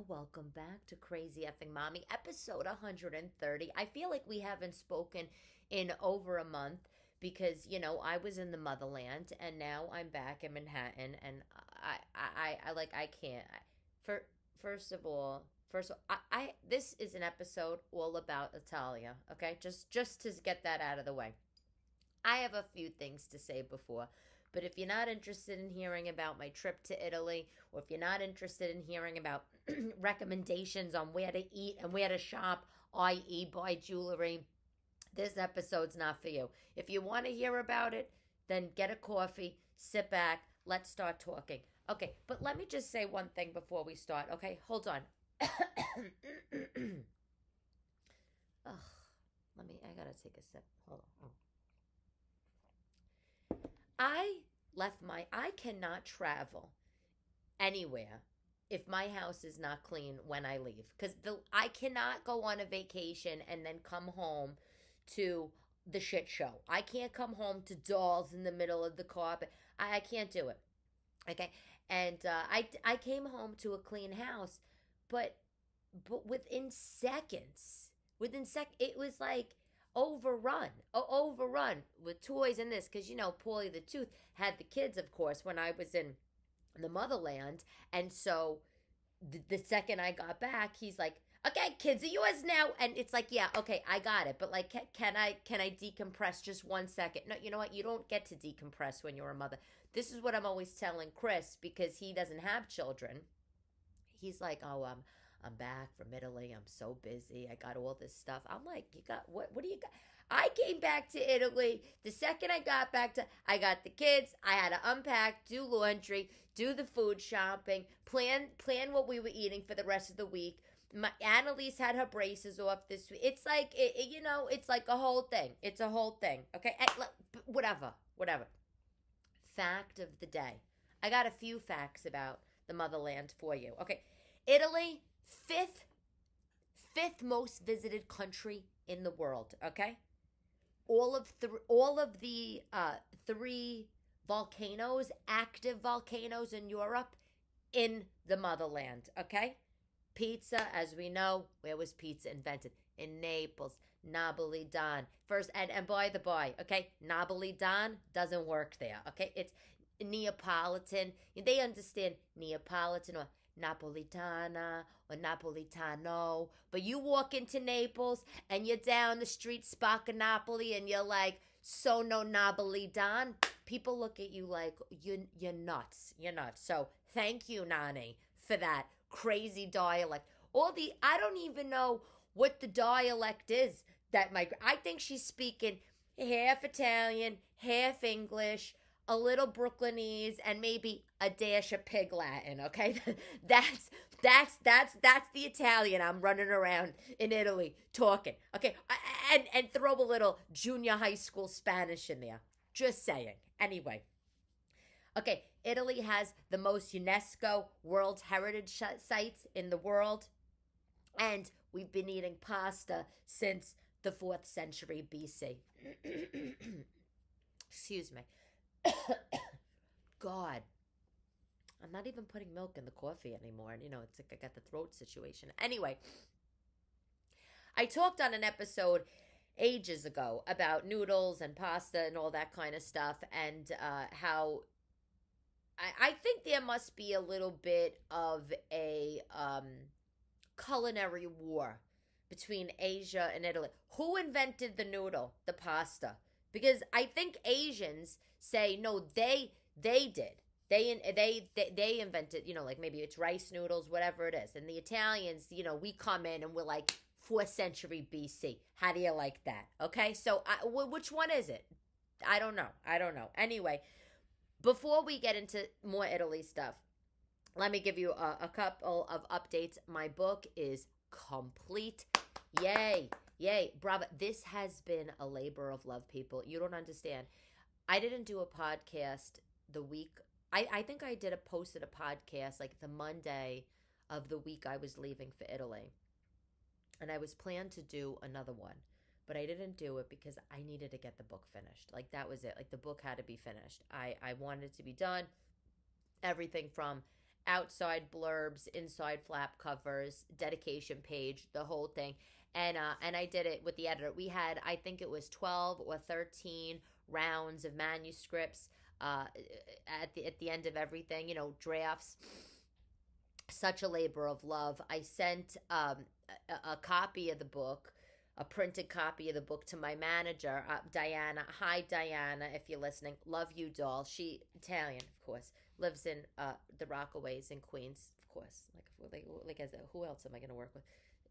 welcome back to Crazy Effing Mommy, episode 130. I feel like we haven't spoken in over a month because, I was in the motherland and now I'm back in Manhattan and I can't. For first of all, this is an episode all about Italia, okay? Just to get that out of the way. I have a few things to say before. But if you're not interested in hearing about my trip to Italy, or if you're not interested in hearing about recommendations on where to eat and where to shop, i.e. buy jewelry, this episode's not for you. If you want to hear about it, then get a coffee, sit back, let's start talking. Okay, but let me just say one thing before we start, okay? Hold on. Ugh, I gotta take a sip. Hold on. I cannot travel anywhere if my house is not clean when I leave. Because I cannot go on a vacation and then come home to the shit show. I can't come home to dolls in the middle of the carpet. I can't do it. Okay? And I came home to a clean house, but within seconds, it was like overrun with toys and this, because Paulie the Tooth had the kids, of course, when I was in the motherland, and so the second I got back, he's like, okay, kids are yours now, and it's like, yeah, okay, I got it, but like, can I decompress just 1 second? No, you know what, you don't get to decompress when you're a mother. This is what I'm always telling Chris, because he doesn't have children. He's like, oh, I'm back from Italy. I'm so busy. I got all this stuff. I'm like, you got what do you got? I came back to Italy. The second I got I got the kids. I had to unpack, do laundry, do the food shopping, plan what we were eating for the rest of the week. Annalise had her braces off this week. It's like, it's like a whole thing. It's a whole thing. Okay. Whatever. Fact of the day. I got a few facts about the motherland for you. Okay. Italy, fifth most visited country in the world, okay? All of the three volcanoes, active volcanoes in Europe, in the motherland, okay? Pizza, as we know, where was pizza invented? In Naples, Napolitan. First, and by the by, okay, Napolitan doesn't work there, okay? It's Neapolitan. They understand Neapolitan or Napolitana or Napolitano, but you walk into Naples and you're down the street Spacca Napoli and you're like, sono Napolitan. People look at you like you're nuts. So thank you, Nani, for that crazy dialect. I don't even know what the dialect is that I think she's speaking half Italian, half English, a little Brooklynese, and maybe a dash of Pig Latin, okay? That's the Italian I'm running around in Italy talking, okay? And throw a little junior high school Spanish in there. Just saying. Anyway. Okay, Italy has the most UNESCO World Heritage sites in the world, and we've been eating pasta since the 4th century BC. Excuse me. God, I'm not even putting milk in the coffee anymore. And, it's like I got the throat situation. Anyway, I talked on an episode ages ago about noodles and pasta and all that kind of stuff, and how I think there must be a little bit of a culinary war between Asia and Italy. Who invented the noodle, the pasta? Because I think Asians say, no, they did. They invented, like maybe it's rice noodles, whatever it is. And the Italians, we come in and we're like 4th century BC. How do you like that? Okay, so which one is it? I don't know. Anyway, before we get into more Italy stuff, let me give you a couple of updates. My book is complete. Yay. Bravo. This has been a labor of love, people. You don't understand. I didn't do a podcast the week. I think I posted a podcast like the Monday of the week I was leaving for Italy. And I was planned to do another one. But I didn't do it because I needed to get the book finished. Like, that was it. Like, the book had to be finished. I wanted it to be done. Everything from outside blurbs, inside flap covers, dedication page, the whole thing. And I did it with the editor. We had, I think it was 12 or 13 rounds of manuscripts at the end of everything, drafts. Such a labor of love. I sent a copy of the book, a printed copy of the book, to my manager, Diana. Hi, Diana, if you're listening. Love you, doll. She Italian, of course. Lives in the Rockaways in Queens, of course. Like as who else am I going to work with?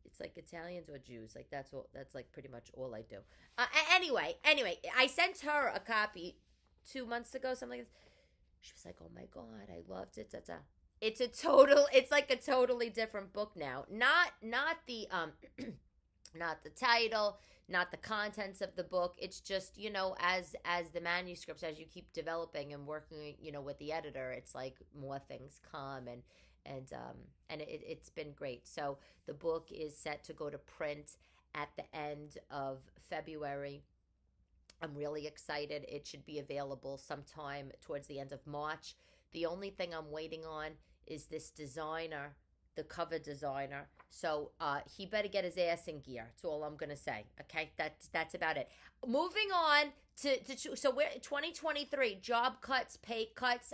It's like Italians or Jews. Like that's all. That's like pretty much all I do. Anyway, I sent her a copy 2 months ago, something like this. She was like, "Oh my god, I loved it." It's like a totally different book now. Not the not the title, not the contents of the book. It's just, as the manuscripts, as you keep developing and working, with the editor, it's like more things come, and it's been great. So the book is set to go to print at the end of February. I'm really excited. It should be available sometime towards the end of March. The only thing I'm waiting on is this designer, the cover designer. So he better get his ass in gear. That's all I'm gonna say. Okay, that's about it. Moving on so we're 2023. Job cuts, pay cuts.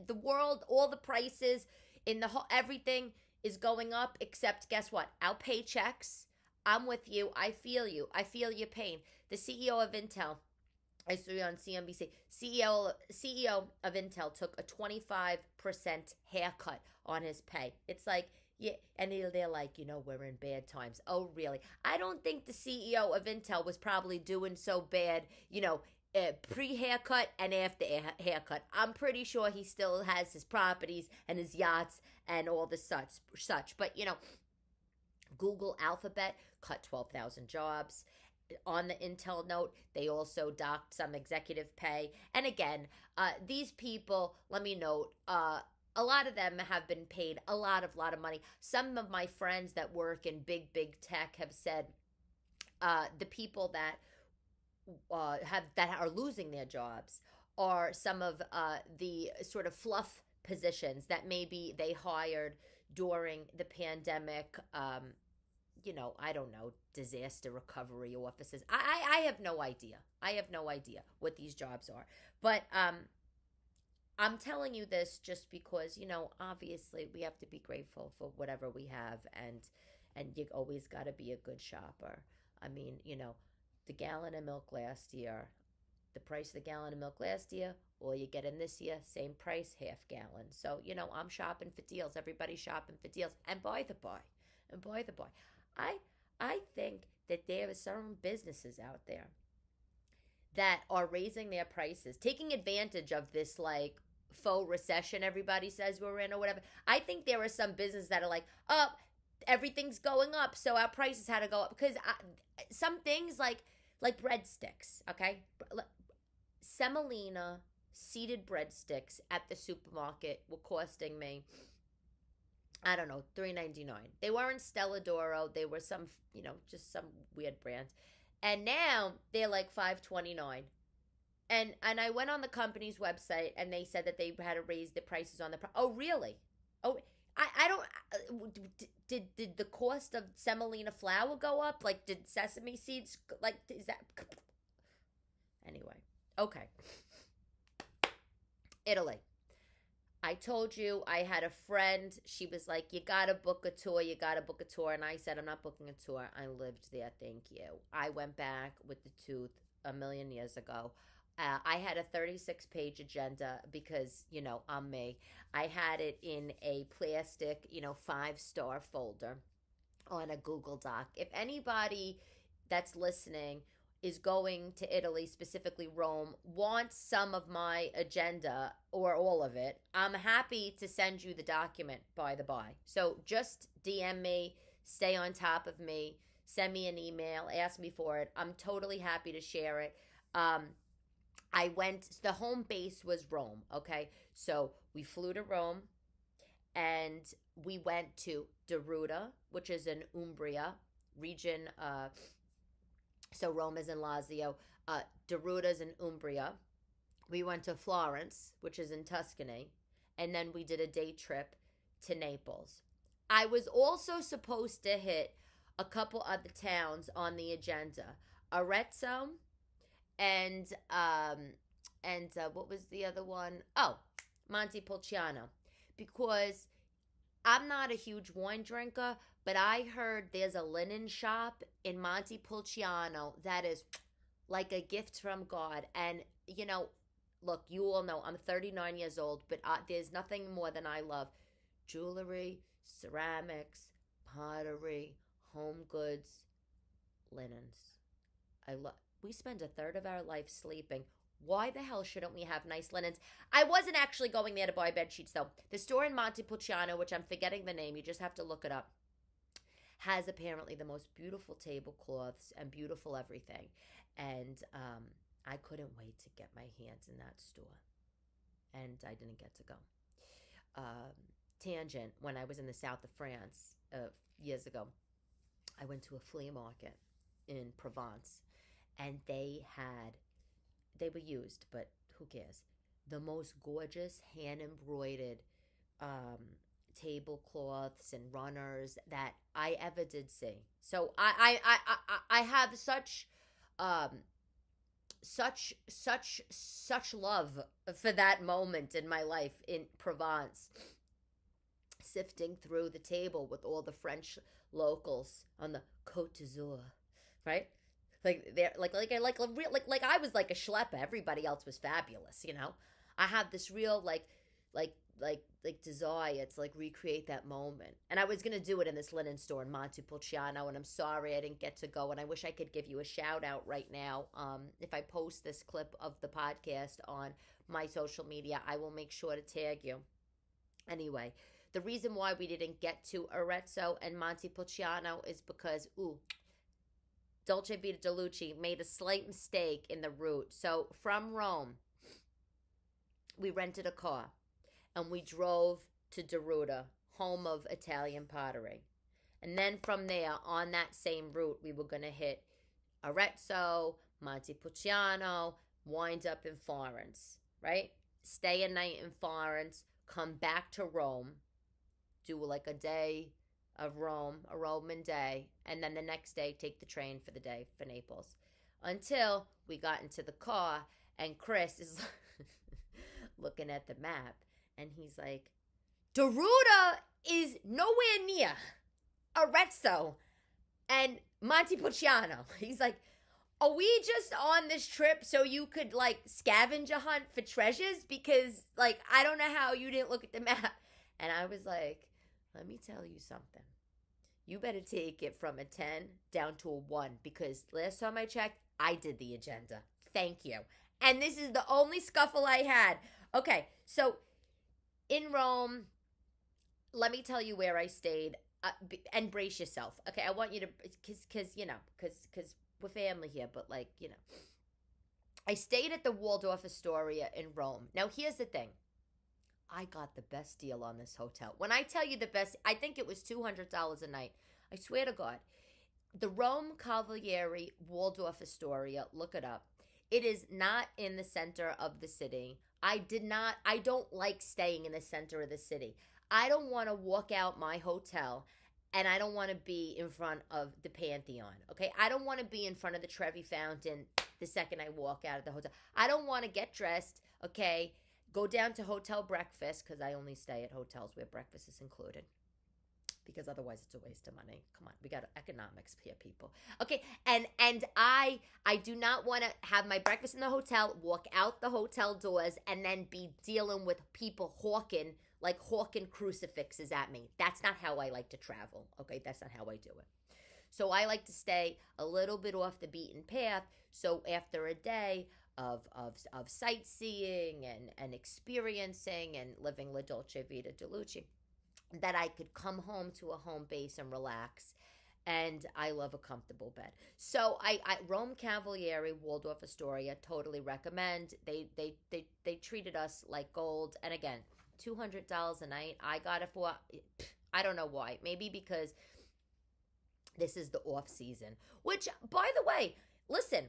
The world, all the prices in the whole, everything is going up. Except guess what? Our paychecks. I'm with you. I feel you. I feel your pain. The CEO of Intel, I saw you on CNBC. CEO of Intel took a 25% haircut on his pay. It's like, yeah, and they're like, we're in bad times. Oh, really? I don't think the CEO of Intel was probably doing so bad, pre-haircut and after haircut. I'm pretty sure he still has his properties and his yachts and all the such. But, Google Alphabet cut 12,000 jobs. On the Intel note, they also docked some executive pay. And again, these people, let me note, a lot of them have been paid a lot of money. Some of my friends that work in big tech have said the people that are losing their jobs are some of the sort of fluff positions that maybe they hired during the pandemic. I don't know, disaster recovery offices. I have no idea. I have no idea what these jobs are. But I'm telling you this just because, obviously we have to be grateful for whatever we have, and you always got to be a good shopper. I mean, the gallon of milk last year, the price of the gallon of milk last year, all you get in this year, same price, half gallon. So, I'm shopping for deals. Everybody's shopping for deals. And by the by, I think that there are some businesses out there that are raising their prices, taking advantage of this like faux recession everybody says we're in or whatever. I think there are some businesses that are like, oh, everything's going up, so our prices had to go up. Because some things like breadsticks, okay? Semolina seeded breadsticks at the supermarket were costing me, I don't know, $3.99. They weren't Stella D'Oro. They were some, just some weird brand. And now they're like $5.29. And I went on the company's website and they said that they had to raise the prices on the oh, really? Oh, I don't, did the cost of semolina flour go up? Like, did sesame seeds, like, is that, anyway, okay. Italy. I told you I had a friend. She was like, you got to book a tour. And I said, I'm not booking a tour. I lived there. Thank you. I went back with the tooth a million years ago. I had a 36-page agenda because, I'm me. I had it in a plastic, 5-star folder on a Google Doc. If anybody that's listening is going to Italy, specifically Rome, wants some of my agenda or all of it, I'm happy to send you the document, by the by. So just DM me, stay on top of me, send me an email, ask me for it. I'm totally happy to share it. The home base was Rome, okay? So we flew to Rome and we went to Deruta, which is in Umbria region. So Rome is in Lazio. Deruta's in Umbria. We went to Florence, which is in Tuscany. And then we did a day trip to Naples. I was also supposed to hit a couple other towns on the agenda. Arezzo and what was the other one? Oh, Montepulciano. Because I'm not a huge wine drinker, but I heard there's a linen shop in Montepulciano that is like a gift from God. And, look, you all know I'm 39 years old, but there's nothing more than I love jewelry, ceramics, pottery, home goods, linens. We spend a third of our life sleeping. Why the hell shouldn't we have nice linens? I wasn't actually going there to buy bed sheets, though. The store in Montepulciano, which I'm forgetting the name, you just have to look it up, has apparently the most beautiful tablecloths and beautiful everything. And I couldn't wait to get my hands in that store. And I didn't get to go. Tangent, when I was in the south of France years ago, I went to a flea market in Provence, and they were used, but who cares? The most gorgeous hand-embroidered tablecloths and runners that I ever did see. So I have such love for that moment in my life in Provence, sifting through the table with all the French locals on the Côte d'Azur, right? Like they're like I was like a schlepper. Everybody else was fabulous, I have this real like desire to like recreate that moment. And I was gonna do it in this linen store in Montepulciano, and I'm sorry I didn't get to go. And I wish I could give you a shout out right now. If I post this clip of the podcast on my social media, I will make sure to tag you. Anyway, the reason why we didn't get to Arezzo and Montepulciano is because Dolce Vita DeLucci made a slight mistake in the route. So from Rome, we rented a car and we drove to Deruta, home of Italian pottery. And then from there, on that same route, we were going to hit Arezzo, Montepulciano, wind up in Florence, right? Stay a night in Florence, come back to Rome, do like a day of Rome, a Roman day, and then the next day take the train for the day for Naples. Until we got into the car and Chris is looking at the map and he's like, Deruta is nowhere near Arezzo and Montepulciano. He's like, are we just on this trip so you could like scavenger hunt for treasures? Because like, I don't know how you didn't look at the map. And I was like, let me tell you something. You better take it from a 10 down to a 1, because last time I checked, I did the agenda. Thank you. And this is the only scuffle I had. Okay, so in Rome, let me tell you where I stayed, and brace yourself. Okay, I want you to, because we're family here, but like, I stayed at the Waldorf Astoria in Rome. Now, here's the thing. I got the best deal on this hotel. When I tell you the best, I think it was $200 a night. I swear to God. The Rome Cavalieri Waldorf Astoria, look it up. It is not in the center of the city. I don't like staying in the center of the city. I don't want to walk out my hotel and I don't want to be in front of the Pantheon, okay? I don't want to be in front of the Trevi Fountain the second I walk out of the hotel. I don't want to get dressed, okay? Go down to hotel breakfast, because I only stay at hotels where breakfast is included. Because otherwise it's a waste of money. Come on, we got economics here, people. Okay, and I do not want to have my breakfast in the hotel, walk out the hotel doors, and then be dealing with people hawking crucifixes at me. That's not how I like to travel, okay? That's not how I do it. So I like to stay a little bit off the beaten path, so after a day of sightseeing and experiencing and living La Dolce Vita DeLucci, that I could come home to a home base and relax. And I love a comfortable bed. So I Rome Cavalieri Waldorf Astoria, totally recommend. They treated us like gold. And again, $200 a night. I got it for, I don't know why. Maybe because this is the off season. Which, by the way, listen,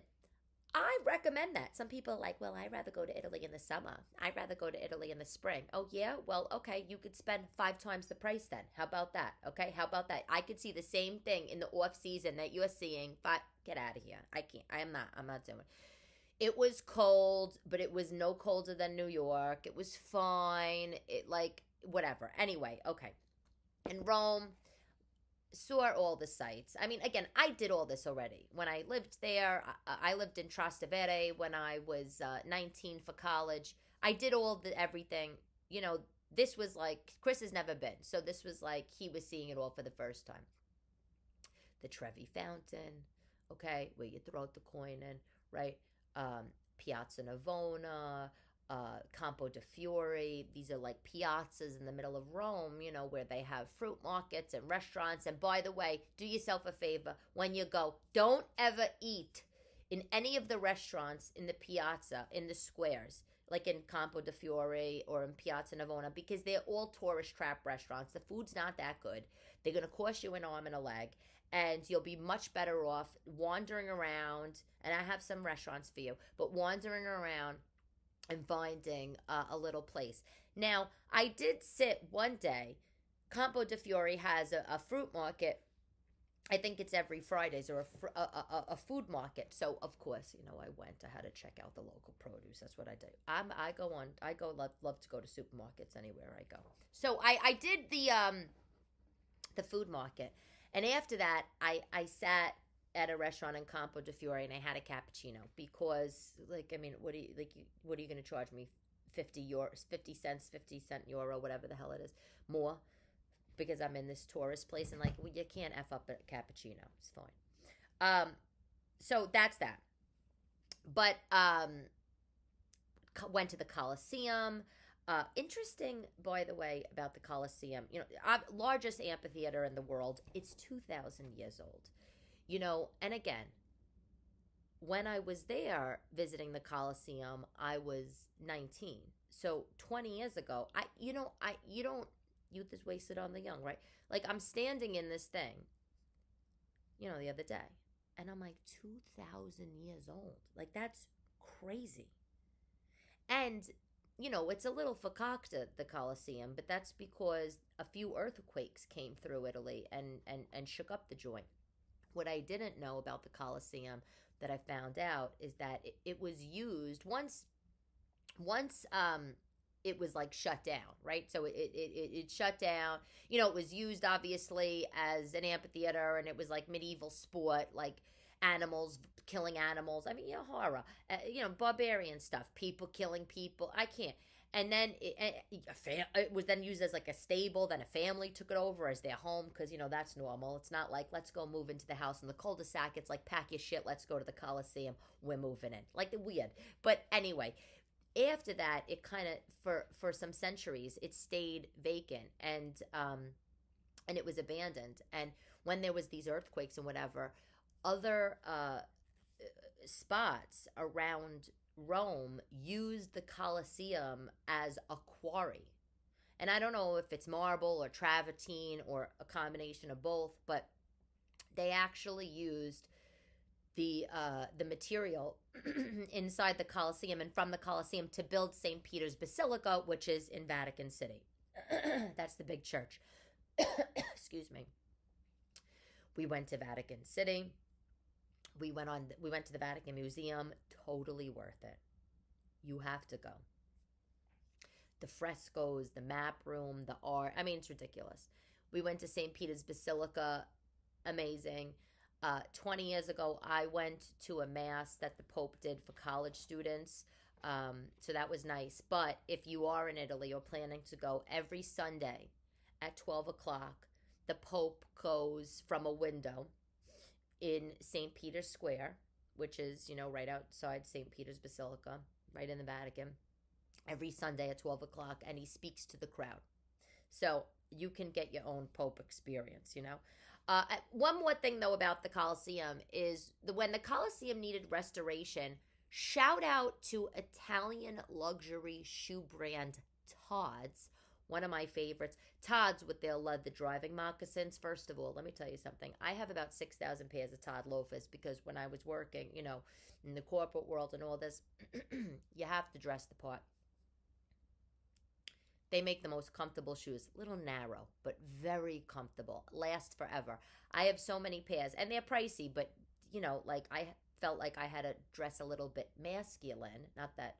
I recommend that. Some people are like, well, I'd rather go to Italy in the summer. I'd rather go to Italy in the spring. Oh, yeah? Well, okay, you could spend 5 times the price then. How about that? Okay, how about that? I could see the same thing in the off season that you're seeing. But get out of here. I can't. I'm not doing it. It was cold, but it was no colder than New York. It was fine. It like, whatever. Anyway, okay. In Rome, saw all the sites. I mean, again, I did all this already. When I lived there, I lived in Trastevere when I was 19 for college. I did everything. You know, this was like, Chris has never been. So this was like, he was seeing it all for the first time. The Trevi Fountain, okay, where you throw the coin in, right? Piazza Navona, Campo de Fiori. These are like piazzas in the middle of Rome, you know, where they have fruit markets and restaurants. And by the way, do yourself a favor when you go, don't ever eat in any of the restaurants in the piazza, in the squares, like in Campo de Fiori or in Piazza Navona, because they're all tourist trap restaurants. The food's not that good. They're going to cost you an arm and a leg. And you'll be much better off wandering around. And I have some restaurants for you, but wandering around and finding a little place. Now, I did sit one day. Campo de Fiori has a fruit market. I think it's every Fridays, or a food market. So, of course, you know, I went. I had to check out the local produce. That's what I do. Love to go to supermarkets anywhere I go. So I did the food market. And after that, I sat at a restaurant in Campo de Fiore and I had a cappuccino because, like, I mean, what are you going to charge me? 50 cents, 50-cent euro, whatever the hell it is, more, because I'm in this tourist place, and like, well, you can't F up a cappuccino. It's fine. So that's that. But went to the Colosseum. Interesting, by the way, about the Colosseum. You know, largest amphitheater in the world. It's 2,000 years old. You know, and again, when I was there visiting the Colosseum, I was 19. So 20 years ago, youth is wasted on the young, right? Like, I'm standing in this thing, you know, the other day, and I'm like, 2,000 years old. Like, that's crazy. And, you know, it's a little fakakta, the Colosseum, but that's because a few earthquakes came through Italy and shook up the joint. What I didn't know about the Colosseum that I found out is that it was used once it was like shut down, right? So it shut down. You know, it was used obviously as an amphitheater, and it was like medieval sport, like animals, killing animals. I mean, you know, horror, you know, barbarian stuff, people killing people. I can't. And then it was then used as like a stable. Then a family took it over as their home because, you know, that's normal. It's not like, let's go move into the house in the cul-de-sac. It's like, pack your shit, let's go to the Colosseum. We're moving in. Like, weird. But anyway, after that, it kind of, for some centuries, it stayed vacant and it was abandoned. And when there was these earthquakes and whatever, other spots around Rome used the Colosseum as a quarry. And I don't know if it's marble or travertine or a combination of both, but they actually used the material inside the Colosseum and from the Colosseum to build St. Peter's Basilica, which is in Vatican City. That's the big church. Excuse me. We went to Vatican City. We went to the Vatican Museum. Totally worth it. You have to go. The frescoes, the map room, the art. I mean, it's ridiculous. We went to St. Peter's Basilica. Amazing. 20 years ago, I went to a mass that the Pope did for college students. So that was nice. But if you are in Italy or planning to go, every Sunday at 12 o'clock, the Pope goes from a window in St. Peter's Square, which is, you know, right outside St. Peter's Basilica, right in the Vatican, every Sunday at 12 o'clock, and he speaks to the crowd. So you can get your own Pope experience, you know. One more thing, though, about the Colosseum is when the Colosseum needed restoration, shout out to Italian luxury shoe brand Tod's One of my favorites. Todd's with their leather driving moccasins. First of all, let me tell you something. I have about 6,000 pairs of Todd loafers because when I was working, you know, in the corporate world and all this, you have to dress the part. They make the most comfortable shoes. A little narrow, but very comfortable. Last forever. I have so many pairs, and they're pricey, but, you know, like I felt like I had to dress a little bit masculine. Not that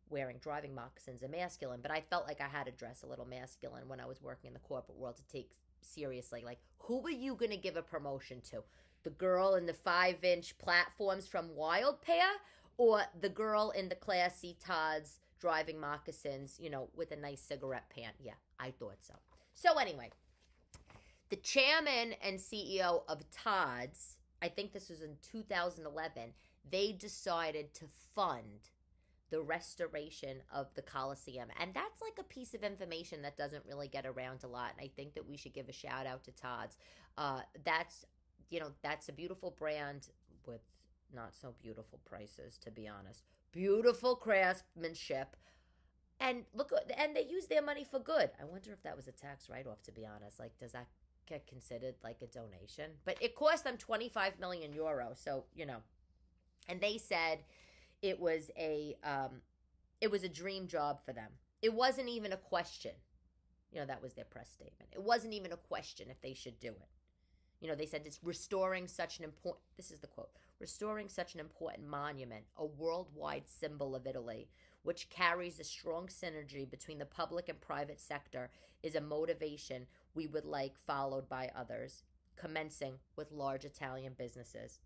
wearing driving moccasins are masculine, but I felt like I had to dress a little masculine when I was working in the corporate world to take seriously. Like, who are you going to give a promotion to? The girl in the 5-inch platforms from Wild Pair, or the girl in the classy Todd's driving moccasins, you know, with a nice cigarette pant? Yeah, I thought so. So anyway, the chairman and CEO of Todd's, I think this was in 2011, they decided to fund the restoration of the Colosseum. And that's like a piece of information that doesn't really get around a lot. And I think that we should give a shout out to Todd's. That's, you know, that's a beautiful brand with not so beautiful prices, to be honest. Beautiful craftsmanship. And look, and they use their money for good. I wonder if that was a tax write-off, to be honest. Like, does that get considered like a donation? But it cost them 25 million euro. So, you know, and they said it was a dream job for them. It wasn't even a question. You know, that was their press statement. It wasn't even a question if they should do it. You know, they said it's restoring such an important, this is the quote, restoring such an important monument, a worldwide symbol of Italy, which carries a strong synergy between the public and private sector, is a motivation we would like followed by others, commencing with large Italian businesses.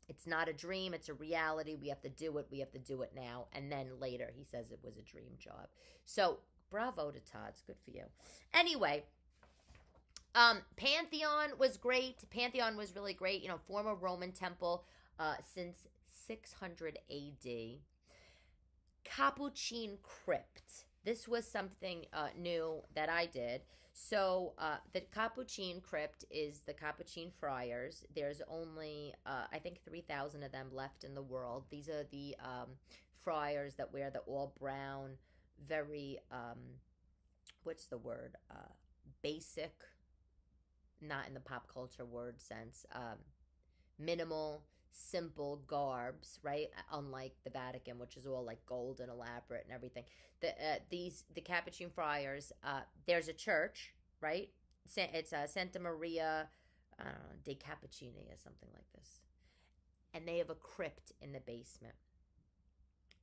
It's not a dream, it's a reality. We have to do it. We have to do it now. And then later, he says it was a dream job. So, bravo to Todd's. Good for you. Anyway, Pantheon was great. Pantheon was really great. You know, former Roman temple since 600 A.D. Capuchin Crypt. This was something new that I did. So the Capuchin Crypt is the Capuchin friars. There's only, I think, 3,000 of them left in the world. These are the friars that wear the all brown, very, what's the word? Basic, not in the pop culture word sense, minimal, simple garbs, right? Unlike the Vatican, which is all like gold and elaborate and everything. The Capuchin friars, there's a church, right? It's Santa Maria, I don't know, dei Cappuccini or something like this. And they have a crypt in the basement.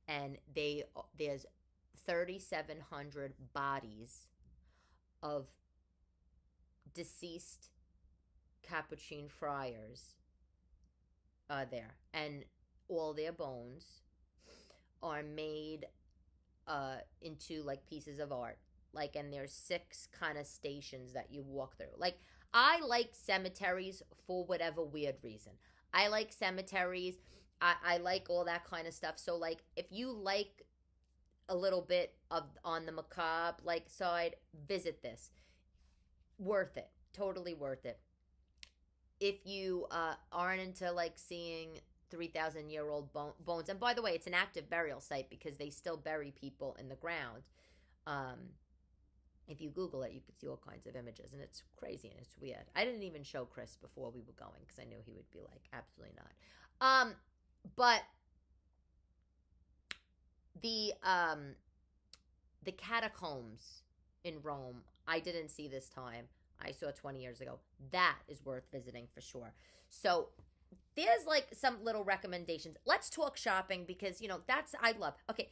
And there's 3,700 bodies of deceased Capuchin friars there, and all their bones are made into like pieces of art, like, and there's 6 kind of stations that you walk through. Like, I like cemeteries for whatever weird reason. I like cemeteries. I like all that kind of stuff. So like, if you like a little bit of on the macabre like side, visit this. Worth it. Totally worth it. If you aren't into like seeing 3,000-year-old bones, and by the way, it's an active burial site because they still bury people in the ground. If you Google it, you could see all kinds of images, and it's crazy and it's weird. I didn't even show Chris before we were going because I knew he would be like, absolutely not. But the catacombs in Rome, I didn't see this time. I saw 20 years ago. That is worth visiting for sure. So there's like some little recommendations. Let's talk shopping because, you know, that's, I love. Okay,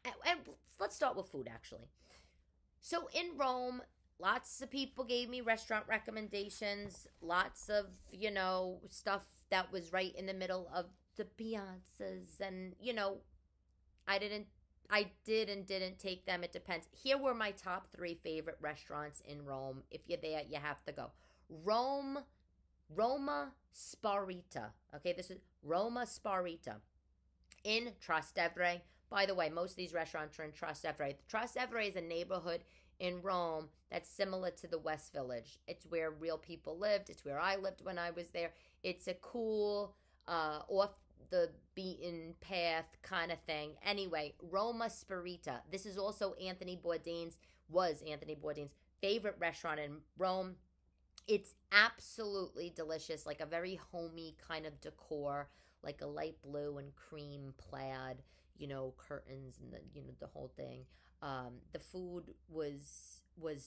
and let's start with food actually. So in Rome, lots of people gave me restaurant recommendations. Lots of, you know, stuff that was right in the middle of the piazzas. And, you know, I did and didn't take them. It depends. Here were my top 3 favorite restaurants in Rome. If you're there, you have to go. Roma Sparita. Okay, this is Roma Sparita in Trastevere. By the way, most of these restaurants are in Trastevere. Trastevere is a neighborhood in Rome that's similar to the West Village. It's where real people lived. It's where I lived when I was there. It's a cool, off the beaten path kind of thing. Anyway, Roma Sparita. This is also Anthony Bourdain's was Anthony Bourdain's favorite restaurant in Rome. It's absolutely delicious, like a very homey kind of decor, like a light blue and cream plaid, curtains and the whole thing. The food was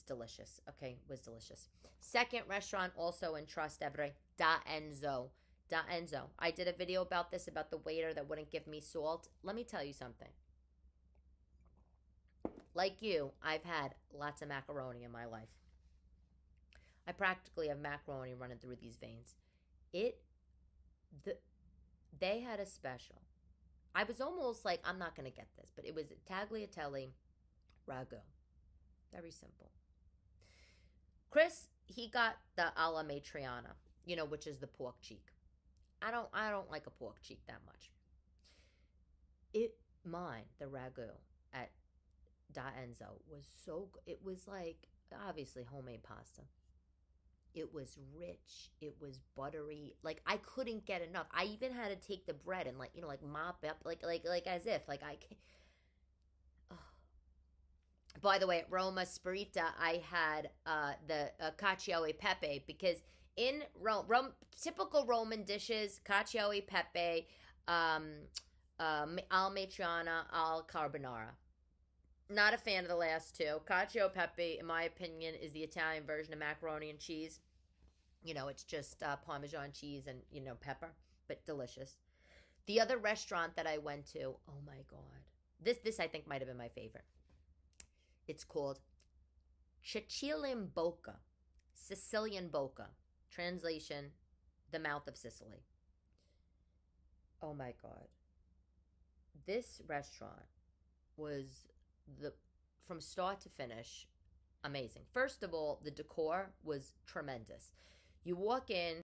delicious. Okay, was delicious. Second restaurant also in Trastevere, Da Enzo. Da Enzo. I did a video about this, about the waiter that wouldn't give me salt. Let me tell you something. Like you, I've had lots of macaroni in my life. I practically have macaroni running through these veins. They had a special. I was almost like, I'm not going to get this, but it was tagliatelle ragu. Very simple. Chris, he got the alla matriana, which is the pork cheek. I don't like a pork cheek that much. The ragu at Da Enzo was so good. It was like, obviously, homemade pasta. It was rich. It was buttery. Like, I couldn't get enough. I even had to take the bread and, like mop up, like as if, like, I can't. Oh. By the way, at Roma Sparita, I had the cacio e pepe, because in Rome, typical Roman dishes, cacio e pepe, al matriciana, al carbonara. Not a fan of the last two. Cacio e pepe, in my opinion, is the Italian version of macaroni and cheese. It's just Parmesan cheese and, pepper, but delicious. The other restaurant that I went to, oh my God. This I think might have been my favorite. It's called Siciliainbocca. Siciliainbocca. Translation, the mouth of Sicily. Oh my God. This restaurant was from start to finish amazing. First of all, the decor was tremendous. You walk in,